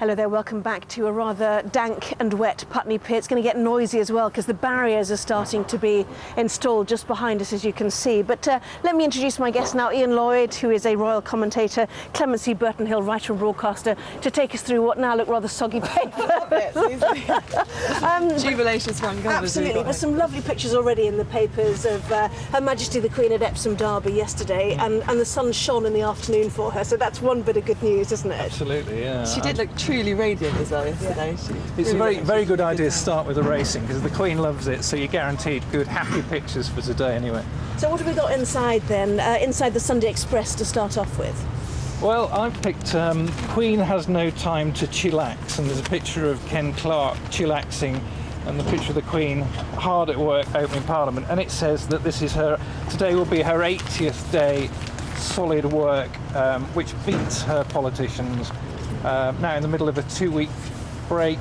Hello there, welcome back to a rather dank and wet Putney Pier. It's going to get noisy as well because the barriers are starting to be installed just behind us, as you can see. But let me introduce my guest now, Ian Lloyd, who is a royal commentator, Clemency Burton-Hill, writer and broadcaster, to take us through what now look rather soggy paper. Jubilacious front covers. Absolutely, there's some lovely pictures already in the papers of Her Majesty the Queen at Epsom Derby yesterday, and the sun shone in the afternoon for her, so that's one bit of good news, isn't it? Absolutely, yeah. She did look truly radiant as well yesterday. Yeah. It's a very good idea to start with the racing because the Queen loves it, so you're guaranteed good, happy pictures for today anyway. So what have we got inside then, inside the Sunday Express to start off with? Well, I've picked Queen Has No Time to Chillax, and there's a picture of Ken Clarke chillaxing and the picture of the Queen hard at work opening Parliament, and it says that today will be her 80th day solid work, which beats her politicians. Now in the middle of a 2-week break,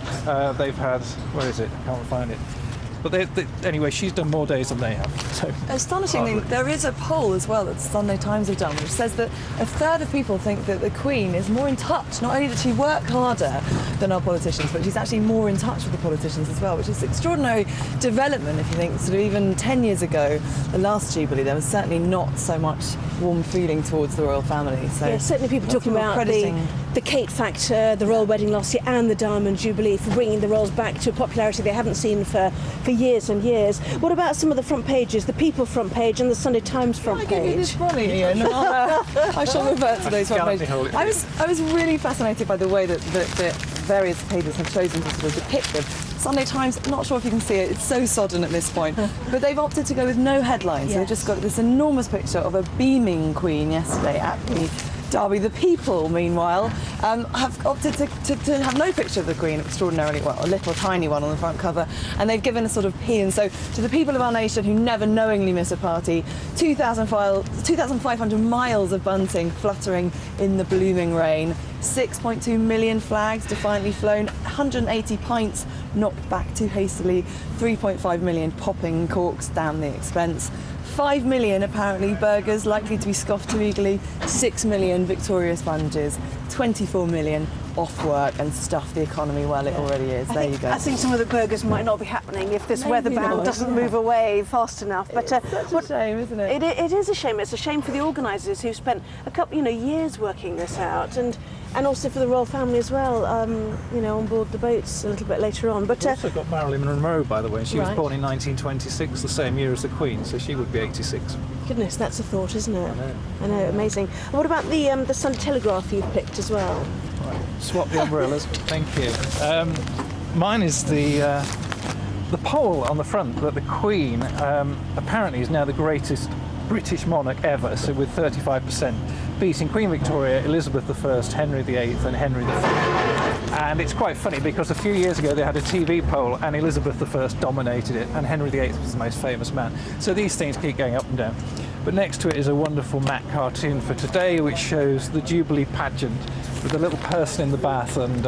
they've had, where is it? I can't find it. But anyway, she's done more days than they have. So astonishingly, there is a poll as well that the Sunday Times have done, which says that a third of people think that the Queen is more in touch. Not only did she work harder than our politicians, but she's actually more in touch with the politicians as well, which is extraordinary development. If you think sort of even 10 years ago, the last Jubilee, there was certainly not so much warm feeling towards the royal family. So yeah, certainly people talking about the Kate factor, the royal wedding last year, and the Diamond Jubilee for bringing the royals back to a popularity they haven't seen for years and years. What about some of the front pages, the People front page and the Sunday Times front page? I'll give you this one, Ian. I shall revert to those front pages. I was really fascinated by the way that various pages have chosen to sort of depict them. Sunday Times, not sure if you can see it, it's so sodden at this point, but they've opted to go with no headlines. Yes. They've just got this enormous picture of a beaming Queen yesterday at the Derby. The People, meanwhile, have opted to have no picture of the Queen, extraordinarily, well, a little tiny one on the front cover, and they've given a sort of pin. So to the people of our nation who never knowingly miss a party, 2,500 miles of bunting fluttering in the blooming rain, 6.2 million flags defiantly flown, 180 pints knocked back too hastily, 3.5 million popping corks down the expense, 5 million apparently burgers likely to be scoffed too eagerly, 6 million victorious sponges, 24 million off work and stuff the economy well it already is. There you go. I think some of the burgers might not be happening if this weather band doesn't move away fast enough. But it's such a shame, isn't it? It is a shame. It's a shame for the organisers who spent a couple, years working this out, and also for the royal family as well. On board the boats a little bit later on. But we've also got Marilyn Monroe, by the way. She was born in 1926, the same year as the Queen, so she would be 86. Goodness, that's a thought, isn't it? I know, amazing. And what about the Sunday Telegraph you've picked as well? Right. Swap the umbrellas. Thank you. Mine is the poll on the front that the Queen apparently is now the greatest British monarch ever, so with 35%, beating Queen Victoria, Elizabeth I, Henry VIII and Henry V. And it's quite funny because a few years ago they had a TV poll and Elizabeth I dominated it and Henry VIII was the most famous man. So these things keep going up and down. But next to it is a wonderful matte cartoon for today which shows the Jubilee pageant with a little person in the bath and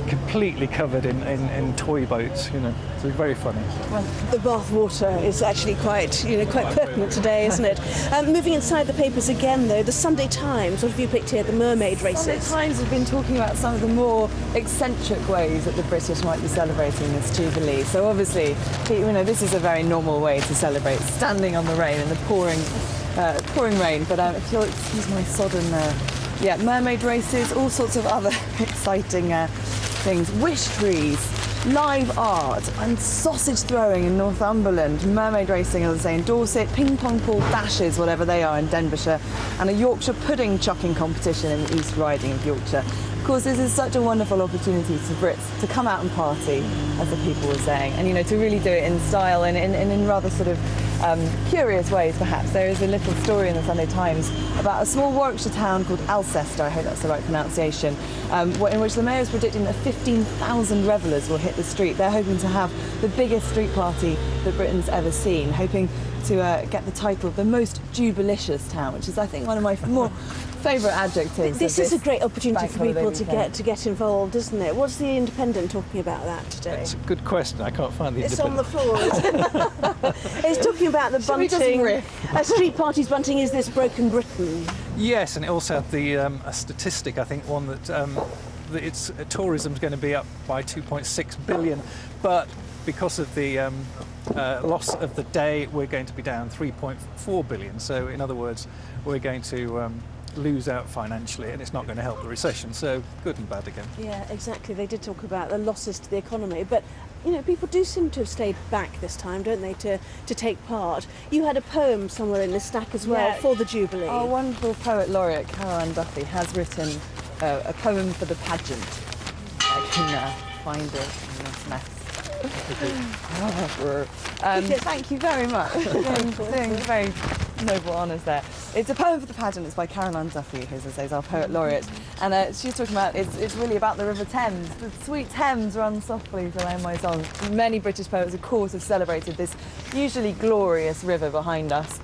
completely covered in toy boats, so very funny. Well, the bath water is actually quite pertinent today, isn't it? Moving inside the papers again, though, the Sunday Times, what have you picked here? The mermaid races. Sunday Times have been talking about some of the more eccentric ways that the British might be celebrating this Jubilee. So obviously, this is a very normal way to celebrate, standing on the rain in the pouring rain. But if you'll excuse my sodden mermaid races, all sorts of other exciting things. Wish trees, live art and sausage throwing in Northumberland, mermaid racing, as I say, in Dorset, ping pong pool dashes, whatever they are, in Denbighshire, and a Yorkshire pudding chucking competition in the East Riding of Yorkshire. Of course, this is such a wonderful opportunity for Brits to come out and party, as the people were saying, and to really do it in style and in rather sort of curious ways, perhaps. There is a little story in the Sunday Times about a small Warwickshire town called Alcester, I hope that's the right pronunciation, in which the mayor is predicting that 15,000 revellers will hit the street. They're hoping to have the biggest street party that Britain's ever seen, hoping to get the title of the most jubilicious town, which is, I think, one of my more favourite adjectives. This is a great opportunity for people to get involved, isn't it? What's the Independent talking about that today? It's a good question. I can't find the It's Independent. on the floor, isn't it? It's talking about the bunting. Street parties bunting, is this broken Britain? Yes, and it also had a statistic, I think, one that tourism's going to be up by 2.6 billion, but because of the loss of the day, we're going to be down 3.4 billion. So in other words, we're going to lose out financially, and it's not going to help the recession. So good and bad again. Yeah, exactly. They did talk about the losses to the economy, but you know, people do seem to have stayed back this time, don't they, to take part. You had a poem somewhere in the stack as well for the Jubilee. Our wonderful poet laureate Caroline Duffy has written a poem for the pageant. I can find it in this mess. Thank you very much. Doing very noble honours there. It's a poem for the pageant. It's by Caroline Duffy, who, as I say, is our poet laureate. And she's talking about, it's really about the River Thames. The sweet Thames runs softly to end my song. Many British poets, of course, have celebrated this usually glorious river behind us.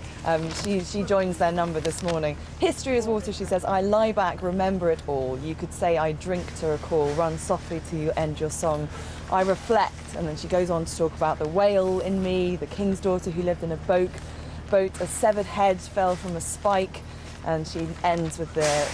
She joins their number this morning. History is water, she says. I lie back, remember it all. You could say I drink to recall. Run softly till you end your song. I reflect. And then she goes on to talk about the whale in me, the king's daughter who lived in a boat. A severed head fell from a spike. And she ends with the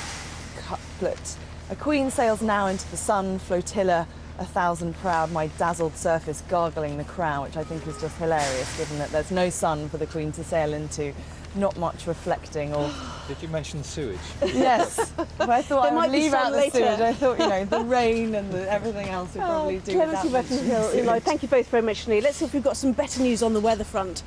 couplet. A queen sails now into the sun, flotilla 1,000 proud, my dazzled surface gargling the crown, which I think is just hilarious, given that there's no sun for the Queen to sail into, not much reflecting or... Did you mention sewage? Yes, but I thought I would leave out the later. sewage. I thought, you know, the rain and everything else would probably do Clemency without Burton-Hill, Lloyd, thank you both very much indeed. Let's see if we've got some better news on the weather front.